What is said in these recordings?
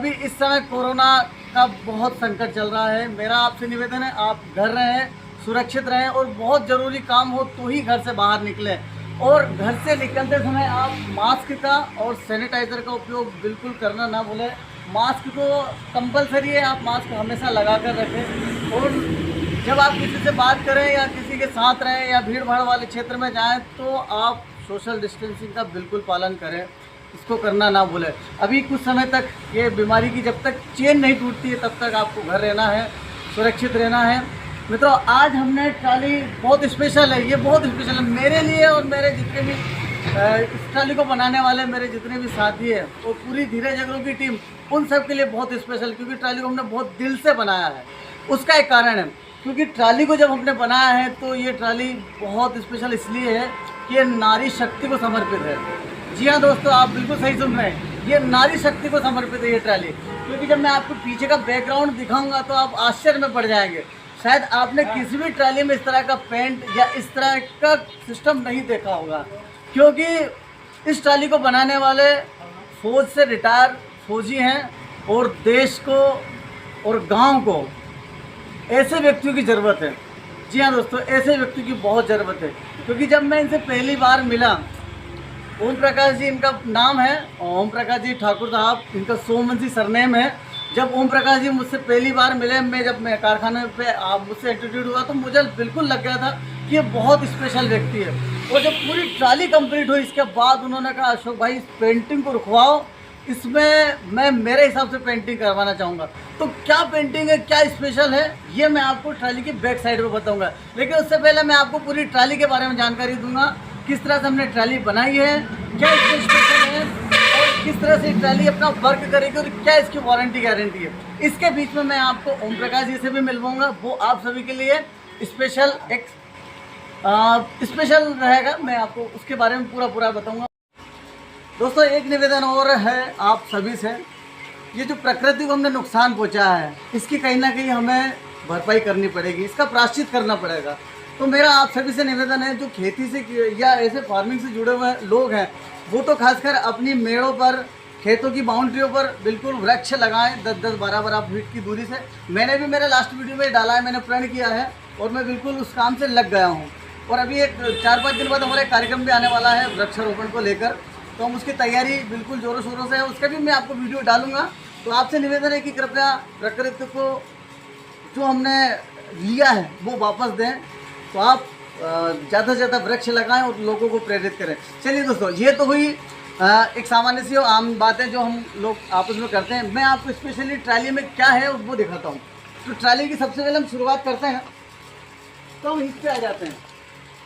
अभी इस समय कोरोना का बहुत संकट चल रहा है। मेरा आपसे निवेदन है, आप घर रहें, सुरक्षित रहें और बहुत ज़रूरी काम हो तो ही घर से बाहर निकलें। और घर से निकलते समय आप मास्क का और सैनिटाइज़र का उपयोग बिल्कुल करना ना भूलें। मास्क तो कंपलसरी है, आप मास्क हमेशा लगा कर रखें। और जब आप किसी से बात करें या किसी के साथ रहें या भीड़ भाड़ वाले क्षेत्र में जाएं तो आप सोशल डिस्टेंसिंग का बिल्कुल पालन करें, इसको करना ना भूलें। अभी कुछ समय तक ये बीमारी की जब तक चेन नहीं टूटती है तब तक आपको घर रहना है, सुरक्षित रहना है। मित्रों, आज हमने ट्राली बहुत स्पेशल है, ये बहुत स्पेशल है मेरे लिए और मेरे जितने भी इस ट्राली को बनाने वाले मेरे जितने भी साथी हैं और पूरी धीरज एग्रो की टीम, उन सब के लिए बहुत स्पेशल, क्योंकि ट्राली को हमने बहुत दिल से बनाया है। उसका एक कारण है, क्योंकि ट्राली को जब हमने बनाया है तो ये ट्राली बहुत स्पेशल इसलिए है कि ये नारी शक्ति को समर्पित है। जी हाँ दोस्तों, आप बिल्कुल सही सुन रहे हैं, ये नारी शक्ति को समर्पित है ये ट्राली। क्योंकि जब मैं आपको पीछे का बैकग्राउंड दिखाऊंगा तो आप आश्चर्य में पड़ जाएंगे। शायद आपने किसी भी ट्राली में इस तरह का पेंट या इस तरह का सिस्टम नहीं देखा होगा, क्योंकि इस ट्राली को बनाने वाले फौज से रिटायर फौजी हैं और देश को और गांव को ऐसे व्यक्तियों की ज़रूरत है। जी हाँ दोस्तों, ऐसे व्यक्तियों की बहुत ज़रूरत है। क्योंकि जब मैं इनसे पहली बार मिला, ओम प्रकाश जी इनका नाम है, ओम प्रकाश जी ठाकुर साहब, इनका सोमवंशी सरनेम है। जब ओम प्रकाश जी मुझसे पहली बार मिले, जब मैं कारखाने पे आप मुझसे इंट्रोड्यूस हुआ तो मुझे बिल्कुल लग गया था कि ये बहुत स्पेशल व्यक्ति है। और जब पूरी ट्राली कंप्लीट हुई इसके बाद उन्होंने कहा, अशोक भाई इस पेंटिंग को रुकवाओ, इसमें मैं मेरे हिसाब से पेंटिंग करवाना चाहूँगा। तो क्या पेंटिंग है, क्या स्पेशल है, ये मैं आपको ट्राली की बैक साइड में बताऊँगा। लेकिन उससे पहले मैं आपको पूरी ट्राली के बारे में जानकारी दूँगा, किस तरह से हमने ट्राली बनाई है, क्या इसमें स्पेशल है और किस तरह से ट्राली अपना वर्क करेगी और क्या इसकी वारंटी गारंटी है। इसके बीच में मैं आपको ओम प्रकाश जी से भी मिलवाऊंगा, वो आप सभी के लिए स्पेशल एक स्पेशल रहेगा, मैं आपको उसके बारे में पूरा बताऊंगा। दोस्तों, एक निवेदन और है आप सभी से, ये जो प्रकृति को हमने नुकसान पहुँचाया है इसकी कहीं ना कहीं हमें भरपाई करनी पड़ेगी, इसका प्रायश्चित करना पड़ेगा। तो मेरा आप सभी से निवेदन है, जो खेती से या ऐसे फार्मिंग से जुड़े हुए लोग हैं वो तो खासकर अपनी मेड़ों पर, खेतों की बाउंड्रियों पर बिल्कुल वृक्ष लगाएं 10-10, 12-12 फीट की दूरी से। मैंने भी मेरे लास्ट वीडियो में डाला है, मैंने प्रण किया है और मैं बिल्कुल उस काम से लग गया हूँ। और अभी एक 4-5 दिन बाद हमारा एक कार्यक्रम भी आने वाला है वृक्षारोपण को लेकर, तो हम उसकी तैयारी बिल्कुल ज़ोरों शोरों से है, उसका भी मैं आपको वीडियो डालूंगा। तो आपसे निवेदन है कि कृपया प्रकृति को जो हमने लिया है वो वापस दें। तो आप ज़्यादा से ज़्यादा वृक्ष लगाएं और लोगों को प्रेरित करें। चलिए दोस्तों, ये तो हुई एक सामान्य सी आम बातें जो हम लोग आपस में करते हैं। मैं आपको स्पेशली ट्राली में क्या है वो दिखाता हूँ। तो ट्राली की सबसे पहले हम शुरुआत करते हैं, तो हम हिच पे आ जाते हैं।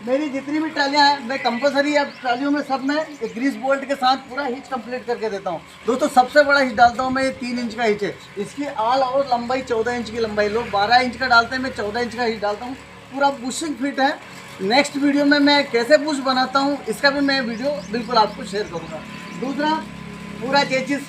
मेरी जितनी भी ट्रालियाँ हैं मैं कंपलसरी अब ट्रालियों में सब में एक ग्रीस बोल्ट के साथ पूरा हिच कंप्लीट करके देता हूँ। दोस्तों, सबसे बड़ा हिच डालता हूँ मैं, ये 3 इंच का हिच है। इसकी आल और लंबाई 14 इंच की लंबाई, लोग 12 इंच का डालते हैं, मैं 14 इंच का हिच डालता हूँ। पूरा बुशिंग फिट है। नेक्स्ट वीडियो में मैं कैसे बुश बनाता हूँ इसका भी मैं वीडियो बिल्कुल आपको शेयर करूँगा। दूसरा, पूरा चेचिस,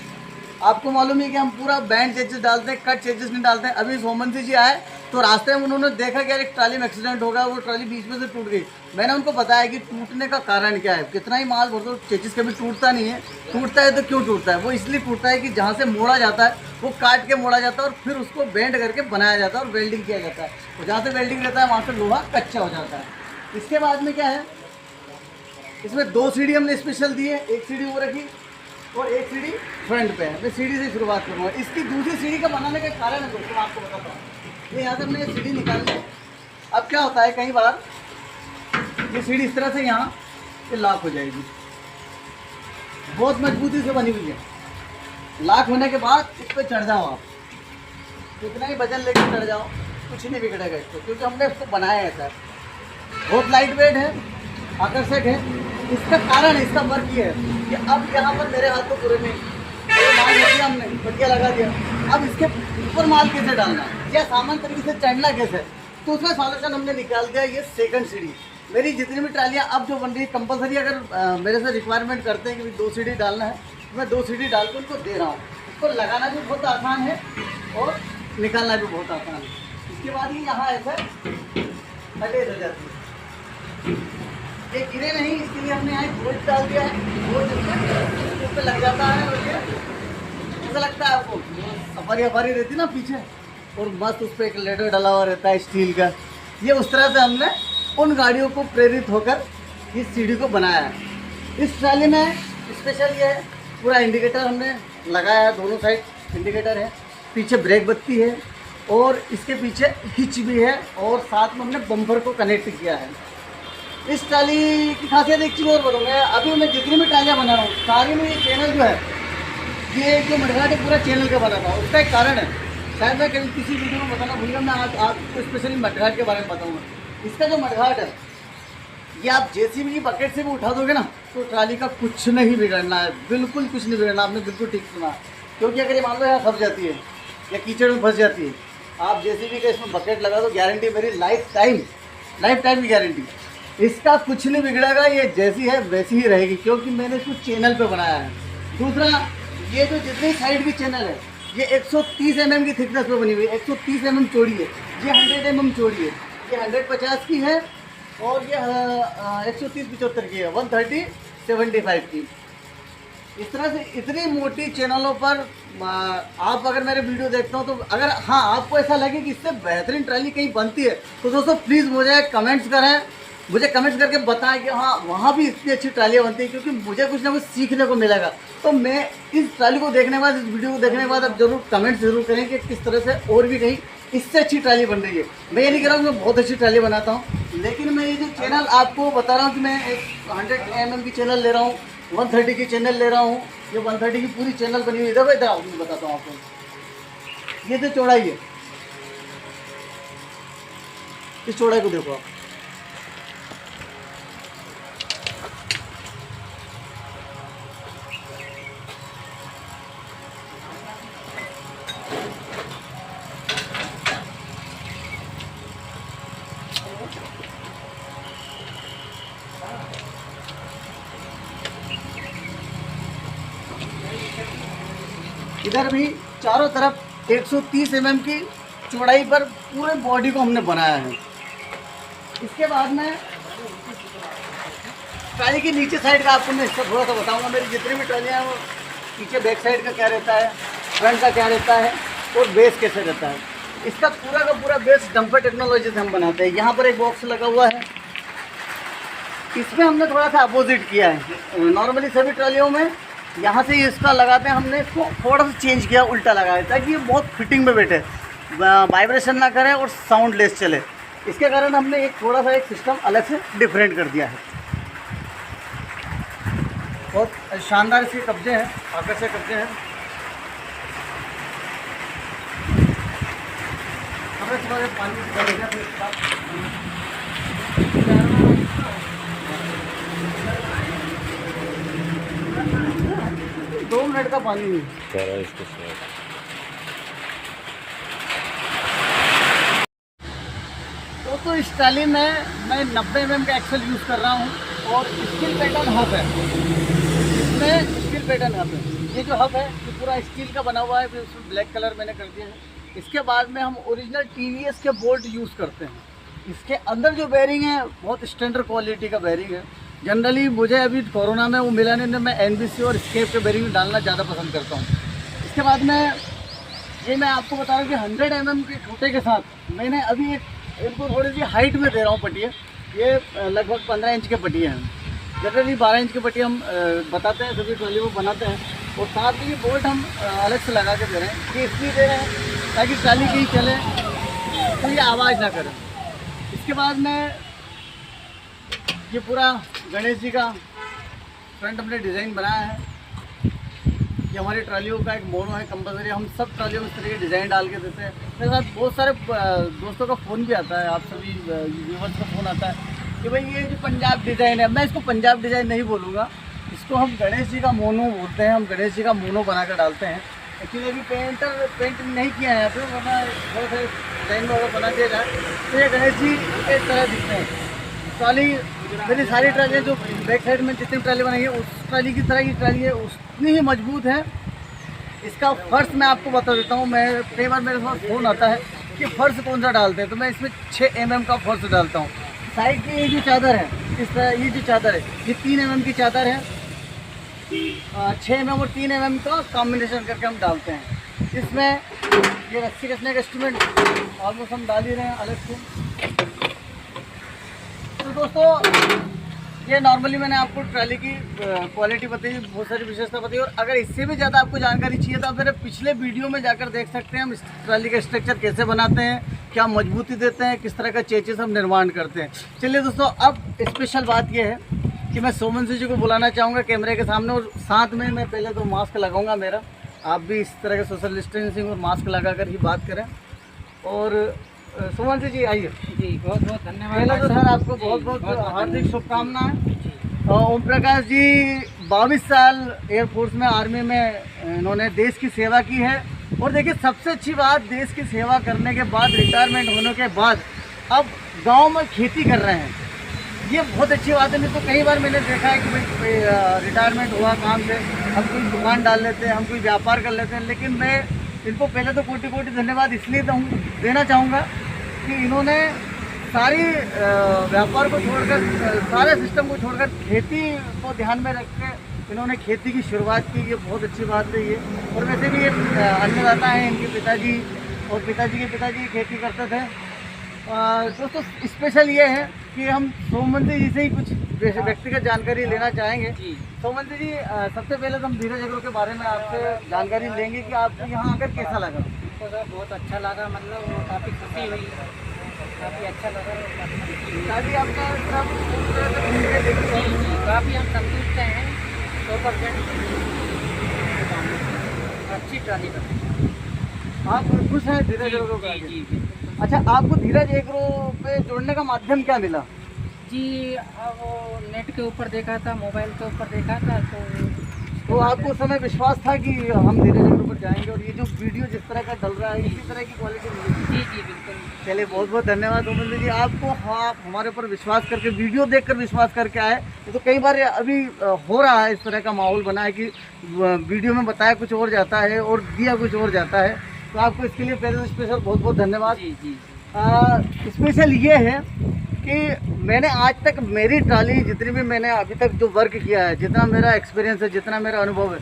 आपको मालूम है कि हम पूरा बैंड चेचिस डालते हैं, कट चेचिस नहीं डालते हैं। अभी सोमवंशी जी आए तो रास्ते में उन्होंने देखा कि यार एक ट्राली में एक्सीडेंट हो गया, वो ट्राली बीच में से टूट गई। मैंने उनको बताया कि टूटने का कारण क्या है, कितना ही माल भर दो चेचिस कभी टूटता नहीं है। टूटता है तो क्यों टूटता है, वो इसलिए टूटता है कि जहाँ से मोड़ा जाता है वो काट के मोड़ा जाता है और फिर उसको बेंड करके बनाया जाता है और वेल्डिंग किया जाता है। और जहाँ से वेल्डिंग रहता है वहाँ से लोहा कच्चा हो जाता है। इसके बाद में क्या है, इसमें 2 सीढ़ी हमने स्पेशल दी है, एक सीढ़ी वो रखी और एक सीढ़ी फ्रंट पे है। मैं सीढ़ी से शुरुआत करूँगा। इसकी दूसरी सीढ़ी का बनाने का कारण है दोस्तों, आपको बताता हूँ। ये यहाँ से हमने सीढ़ी निकाली है। अब क्या होता है, कई बार ये सीढ़ी इस तरह से यहाँ ये लॉक हो जाएगी, बहुत मजबूती से बनी हुई है। लॉक होने के बाद इस पर चढ़ जाओ, आप कितना ही वजन लेकर चढ़ जाओ कुछ नहीं बिगड़ेगा इसको, क्योंकि हमने इसको बनाया है सर। बहुत लाइट वेट है, आकर्षक है। इसका कारण, इसका वर्क ये है कि अब यहाँ पर मेरे हाथ को पूरे में माल लग दिया, हमने पटिया लगा दिया। अब इसके ऊपर माल कैसे डालना या सामान तरीके से चढ़ना कैसे, तो उसका सॉल्यूशन हमने निकाल दिया, ये सेकंड सीढ़ी। मेरी जितनी भी ट्रालियाँ अब जो बन रही है कंपलसरी, अगर मेरे से रिक्वायरमेंट करते हैं कि 2 सीढ़ी डालना है तो मैं 2 सीढ़ी डाल के उनको दे रहा हूँ। इसको लगाना भी बहुत आसान है और निकालना भी बहुत आसान है। इसके बाद ही यहाँ ऐसा अटैच हो जाती है, ये गिरे नहीं, इसके लिए हमने यहाँ बोल्ट डाल दिया है। बोल्ट इसमें लग जाता है और ये कैसा लगता है आपको? सफारी हफारी रहती ना पीछे, और मस्त उस पर एक लेडर डला हुआ रहता है स्टील का। ये उस तरह से हमने उन गाड़ियों को प्रेरित होकर इस सीढ़ी को बनाया है। इस ट्राली में स्पेशल ये है, पूरा इंडिकेटर हमने लगाया है, दोनों साइड इंडिकेटर है, पीछे ब्रेक बत्ती है और इसके पीछे हिच भी है, और साथ में हमने बम्पर को कनेक्ट किया है। इस ट्राली की खासियत एक चीज़ और बताऊँगा, अभी मैं जितनी भी ट्रालियाँ बना रहा हूँ सारी में ये चैनल जो है, ये जो मडघाट है पूरा चैनल का बना था। उसका एक कारण है, शायद मैं कभी किसी वीडियो में बताना भूल गया, मैं आज आपको स्पेशली मडघाट के बारे में बताऊँगा। इसका जो मडघाट है, ये आप जेसीबी की बकेट से भी उठा दोगे ना तो ट्राली का कुछ नहीं बिगड़ना है, बिल्कुल कुछ नहीं बिगड़ना। आपने बिल्कुल ठीक सुना, क्योंकि अगर ये मान लो यहाँ फंस जाती है या कीचड़ में फंस जाती है, आप जेसीबी का इसमें बकेट लगा दो, गारंटी मेरी लाइफ टाइम की गारंटी। इसका कुछ नहीं बिगड़ेगा, ये जैसी है वैसी ही रहेगी, क्योंकि मैंने इसको चैनल पे बनाया है। दूसरा, ये जो जितनी साइड की चैनल है ये 130 mm की थिकनेस पे बनी हुई है, 130 mm चौड़ी है, ये 100 mm चौड़ी है, ये 150 की है, और ये 130-75 की है, 130-75 की। इस तरह से इतनी मोटी चैनलों पर आप अगर मेरे वीडियो देखते हो तो अगर हाँ आपको ऐसा लगे कि इससे बेहतरीन ट्राली कहीं बनती है तो दोस्तों प्लीज़ मुझे कमेंट्स करें, मुझे कमेंट्स करके बताएं कि हाँ वहाँ भी इतनी अच्छी ट्रालियाँ बनती हैं, क्योंकि मुझे कुछ ना कुछ सीखने को मिलेगा। तो मैं इस ट्राली को देखने के बाद, इस वीडियो को देखने के बाद आप जरूर कमेंट्स जरूर करें कि किस तरह से और भी कहीं इससे अच्छी ट्राली बन रही है। मैं ये नहीं कह रहा हूँ मैं बहुत अच्छी ट्राली बनाता हूँ, लेकिन मैं ये जो चैनल आपको बता रहा हूँ कि मैं 100 mm की चैनल ले रहा हूँ, 130 की चैनल ले रहा हूँ, ये 130 की पूरी चैनल बनी हुई। इधर इधर मैं बताता हूँ आपको, ये जो चौड़ाई है, इस चौड़ाई को देखो आप, इधर भी चारों तरफ 130 mm की चौड़ाई पर पूरे बॉडी को हमने बनाया है। इसके बाद में ट्राली की नीचे साइड का आपको मैं इसका थोड़ा सा बताऊंगा। मेरी जितनी भी ट्रालियाँ हैं वो पीछे बैक साइड का क्या रहता है, फ्रंट का क्या रहता है और बेस कैसे रहता है। इसका पूरा का पूरा बेस डंपर टेक्नोलॉजी से हम बनाते हैं। यहाँ पर एक बॉक्स लगा हुआ है, इसमें हमने थोड़ा सा अपोजिट किया है। नॉर्मली सभी ट्रालियों में यहाँ से इसका लगाते हैं, हमने इसको थोड़ा सा चेंज किया, उल्टा लगाया ताकि ये बहुत फिटिंग में बैठे, वाइब्रेशन ना करे और साउंड लेस चले। इसके कारण हमने एक थोड़ा सा एक सिस्टम अलग से डिफरेंट कर दिया है। बहुत शानदार इसके कब्जे हैं, आकर्षक कब्जे हैं। पानी 2 मिनट का पानी नहीं इसके साथ। तो इस ट्राली में मैं 90 mm का एक्सल यूज़ कर रहा हूँ और स्टील पैटर्न हब है, इसमें स्टील पैटर्न हब है। ये जो हब है ये पूरा स्टील का बना हुआ है, फिर उसमें ब्लैक कलर मैंने कर दिया है। इसके बाद में हम ओरिजिनल TVS के बोल्ट यूज़ करते हैं। इसके अंदर जो बेयरिंग है बहुत स्टैंडर्ड क्वालिटी का बेयरिंग है। जनरली मुझे अभी कोरोना में वो मिला नहीं, मैं NBC और स्केप के बेयरिंग डालना ज़्यादा पसंद करता हूँ। इसके बाद में ये मैं आपको बता रहा हूँ कि 100 mm के छोटे के साथ मैंने अभी इनको थोड़ी सी हाइट में दे रहा हूँ पट्टियाँ। ये लगभग 15 इंच के पट्टियाँ हैं। जनरली 12 इंच के पट्टियाँ हम बताते हैं, सभी ट्रॉली को बनाते हैं, और साथ में ये बोल्ट हम अलग से लगा के दे रहे हैं। ये इसलिए दे रहे हैं ताकि ट्राली कहीं चले तो ये आवाज़ ना करे। इसके बाद में ये पूरा गणेश जी का फ्रंट हमने डिज़ाइन बनाया है। ये हमारी ट्रालियों का एक मोनो है कंपलसरी, हम सब ट्रालियों में इस तरह के डिज़ाइन डाल के देते हैं। मेरे साथ बहुत सारे दोस्तों का फ़ोन भी आता है, आप सभी व्यूवर्स का फ़ोन आता है कि भाई ये जो पंजाब डिज़ाइन है, मैं इसको पंजाब डिज़ाइन नहीं बोलूँगा, इसको हम गणेश जी का मोनो बोलते हैं। हम गणेश जी का मोनो बना कर डालते हैं। एक्चुअली अभी पेंट नहीं किया है यहाँ पे, वरना बहुत सारे डिज़ाइन वगैरह बना दिया जाए तो ये गणेश जी इस तरह दिखते हैं। ट्राली मेरी सारी ट्रालियाँ जो बैक साइड में जितनी ट्राली बनाई है उस ट्राली की तरह की ट्राली है, उतनी ही मजबूत है। इसका फर्श मैं आपको बता देता हूँ। मैं कई बार मेरे पास फ़ोन आता है कि फर्श कौन सा डालते हैं, तो मैं इसमें 6 mm का फर्श डालता हूँ। साइड की ये जो चादर है, इस तरह ये जो चादर है ये 3 mm की चादर है। 6 mm और 3 mm का कॉम्बिनेशन करके हम डालते हैं। इसमें ये रस्सी कसने का इंस्ट्रूमेंट ऑलमोस्ट हम डाल ही रहे हैं अलग से। तो दोस्तों ये नॉर्मली मैंने आपको ट्राली की क्वालिटी बताई, बहुत सारी विशेषता बताई, और अगर इससे भी ज़्यादा आपको जानकारी चाहिए तो आप मेरे पिछले वीडियो में जाकर देख सकते हैं हम इस ट्राली का स्ट्रक्चर कैसे बनाते हैं, क्या मजबूती देते हैं, किस तरह का चेचिस हम निर्माण करते हैं। चलिए दोस्तों, अब स्पेशल बात यह है कि मैं सोमन जी को बुलाना चाहूँगा कैमरे के सामने, और साथ में मैं पहले तो मास्क लगाऊँगा मेरा, आप भी इस तरह के सोशल डिस्टेंसिंग और मास्क लगा कर ही बात करें। और सुमन जी आइए। जी बहुत बहुत धन्यवाद। पहले तो सर आपको बहुत बहुत हार्दिक शुभकामनाएं। ओम प्रकाश जी 22 साल एयरफोर्स में, आर्मी में इन्होंने देश की सेवा की है। और देखिए सबसे अच्छी बात, देश की सेवा करने के बाद, रिटायरमेंट होने के बाद अब गांव में खेती कर रहे हैं, ये बहुत अच्छी बात है। नहीं तो कई बार मैंने देखा है कि भाई रिटायरमेंट हुआ काम से, हम कोई दुकान डाल लेते हैं, हम कोई व्यापार कर लेते हैं, लेकिन मैं इनको पहले तो कोटि कोटि धन्यवाद इसलिए देना चाहूँगा कि इन्होंने सारी व्यापार को छोड़कर, सारे सिस्टम को छोड़कर खेती को ध्यान में रख के इन्होंने खेती की शुरुआत की। ये बहुत अच्छी बात है ये। और वैसे भी ये अन्नदाता हैं, इनके पिताजी और पिताजी के पिताजी खेती करते थे। दोस्तों स्पेशल ये है कि हम सोमवंती जी से ही कुछ व्यक्तिगत जानकारी लेना चाहेंगे। सोमवंती जी सबसे पहले तो हम धीरज एग्रो के बारे में आपसे जानकारी लेंगे कि आपको यहाँ आकर कैसा लगा। हमको सर बहुत अच्छा लगा, मतलब वो काफ़ी खुशी हुई, काफ़ी अच्छा लगा, ताकि आपका सब काफ़ी हम संतुष्ट हैं 100%। अच्छी ट्राली बनी, आप खुश हैं धीरज एग्रो का? जी। अच्छा, आपको धीरज एग्रो पे जुड़ने का माध्यम क्या मिला? जी वो नेट के ऊपर देखा था, मोबाइल के ऊपर देखा था, तो आपको उस समय विश्वास था कि हम धीरज एग्रो पर जाएंगे, और ये जो वीडियो जिस तरह का डल रहा है इसी तरह की क्वालिटी मिलेगी? जी बिल्कुल। चलिए बहुत बहुत धन्यवाद उमर जी आपको। आप हमारे ऊपर विश्वास करके, वीडियो देखकर विश्वास करके आए। तो कई बार अभी हो रहा है, इस तरह का माहौल बना है कि वीडियो में बताया कुछ और जाता है और दिया कुछ और जाता है। तो आपको इसके लिए पहले तो स्पेशल बहुत बहुत धन्यवाद। जी। स्पेशल ये है कि मैंने आज तक मेरी ट्राली, जितनी भी मैंने अभी तक जो वर्क किया है, जितना मेरा एक्सपीरियंस है, जितना मेरा अनुभव है,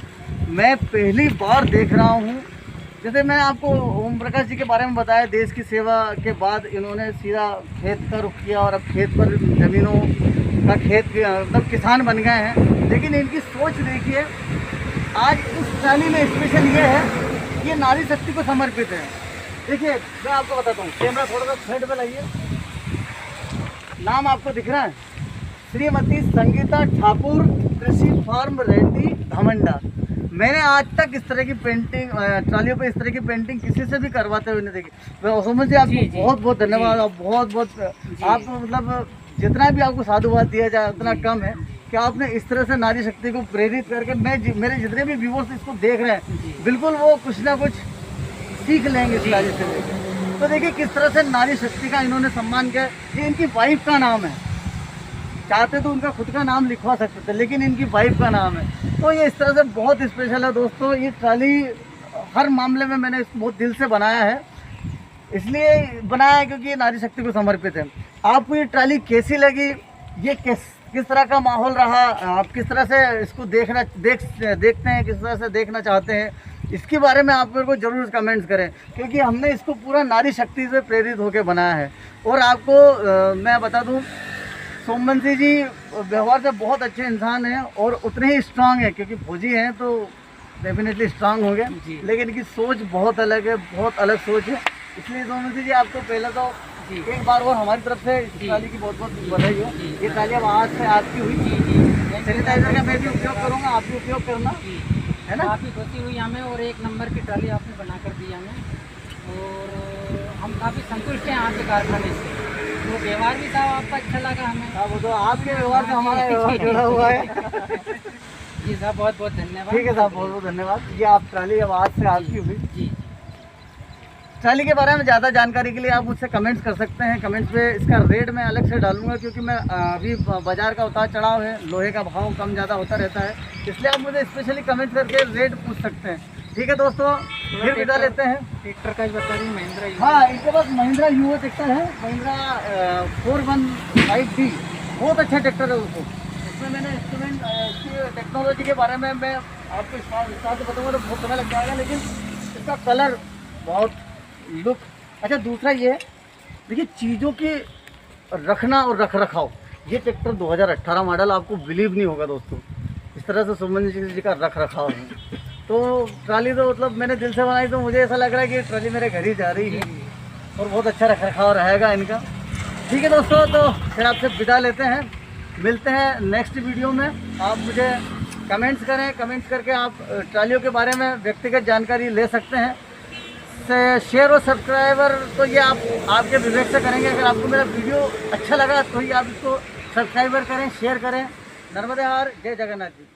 मैं पहली बार देख रहा हूँ। जैसे मैंने आपको ओम प्रकाश जी के बारे में बताया, देश की सेवा के बाद इन्होंने सीधा खेत का रुख किया और अब खेत पर ज़मीनों का मतलब किसान बन गए हैं। लेकिन इनकी सोच देखिए, आज इस ट्राली में स्पेशल ये है, ये नारी शक्ति को समर्पित है। देखिए मैं आपको बताता हूँ, कैमरा थोड़ा सा साइड पे लाइए। नाम आपको दिख रहा है, श्रीमती संगीता ठाकुर, कृषि फार्म रेड्डी धमंडा। मैंने आज तक इस तरह की पेंटिंग, ट्रालियों पे इस तरह की पेंटिंग किसी से भी करवाते हुए नहीं देखी। सोमन जी आपको बहुत बहुत धन्यवाद। आप बहुत आप मतलब जितना भी आपको साधुवाद दिया जाए उतना कम है कि आपने इस तरह से नारी शक्ति को प्रेरित करके, मेरे जितने भी व्यूवर्स इसको देख रहे हैं, बिल्कुल वो कुछ ना कुछ सीख लेंगे इस नारी से लेकर। तो देखिए किस तरह से नारी शक्ति का इन्होंने सम्मान किया। ये इनकी वाइफ का नाम है, चाहते तो उनका खुद का नाम लिखवा सकते थे, लेकिन इनकी वाइफ का नाम है। तो ये इस तरह से बहुत स्पेशल है दोस्तों। ये ट्राली हर मामले में मैंने इसको बहुत दिल से बनाया है, इसलिए बनाया है क्योंकि ये नारी शक्ति को समर्पित है। आपको ये ट्राली कैसी लगी, ये किस तरह का माहौल रहा, आप किस तरह से इसको देखते हैं, किस तरह से देखना चाहते हैं, इसके बारे में आप मेरे को ज़रूर कमेंट्स करें, क्योंकि हमने इसको पूरा नारी शक्ति से प्रेरित होकर बनाया है। और आपको मैं बता दूं, सोमवंती जी व्यवहार से बहुत अच्छे इंसान हैं और उतने ही स्ट्रांग हैं, क्योंकि फौजी हैं तो डेफिनेटली स्ट्रांग होंगे, लेकिन इनकी सोच बहुत अलग है, बहुत अलग सोच है। इसलिए सोमवंती जी आपको पहले तो एक बार और हमारी तरफ से इस ट्राली की बहुत बहुत बधाई हो। ये ट्राली अब आज से आपकी हुई। सैनिटाइजर का मैं भी उपयोग करूँगा, आप भी उपयोग करना, है ना? काफ़ी खुशी हुई हमें, और 1 नंबर की ट्राली आपने बना कर दी हमें, और हम काफ़ी संतुष्ट हैं आपके कारखाने से। तो व्यवहार भी था आपका अच्छा लगा हमें। हाँ, वो तो आपके व्यवहार से हमारा व्यवहार जुड़ा हुआ है। जी साहब बहुत बहुत धन्यवाद। ठीक है साहब, बहुत बहुत धन्यवाद। ये आप ट्राली अब आज से आपकी हुई। जी ट्राली के बारे में ज़्यादा जानकारी के लिए आप मुझसे कमेंट्स कर सकते हैं। कमेंट्स पे इसका रेट मैं अलग से डालूंगा, क्योंकि मैं अभी बाज़ार का उतार चढ़ाव है, लोहे का भाव कम ज़्यादा होता रहता है, इसलिए आप मुझे स्पेशली कमेंट करके रेट पूछ सकते हैं। ठीक है दोस्तों, फिर विदा लेते हैं। ट्रैक्टर का बता रही महिंद्रा। हाँ, इनके पास महिंद्रा यूओ ट्रैक्टर है, महिंद्रा 415D, बहुत अच्छा ट्रैक्टर है उसको। इसमें मैंने इंस्ट्रूमेंट इसकी टेक्नोलॉजी के बारे में मैं आपको विस्तार से बताऊँगा तो बहुत समय लग जाएगा, लेकिन इसका कलर बहुत लुक अच्छा। दूसरा ये है, देखिए चीज़ों की रखना और रख रखाव, ये ट्रैक्टर 2018 मॉडल, आपको बिलीव नहीं होगा दोस्तों, इस तरह से सुमन जी का रख रखाव है। तो ट्राली तो मतलब मैंने दिल से बनाई, तो मुझे ऐसा लग रहा है कि ट्राली मेरे घर ही जा रही है और बहुत अच्छा रख रखाव रहेगा इनका। ठीक है दोस्तों, तो फिर आपसे विदा लेते हैं, मिलते हैं नेक्स्ट वीडियो में। आप मुझे कमेंट्स करें, कमेंट्स करके आप ट्रालियों के बारे में व्यक्तिगत जानकारी ले सकते हैं। शेयर और सब्सक्राइबर तो ये आप आपके विवेक से करेंगे। अगर आपको मेरा वीडियो अच्छा लगा तो ही आप इसको सब्सक्राइबर करें, शेयर करें। नर्मदे हर, जय जगन्नाथ जी।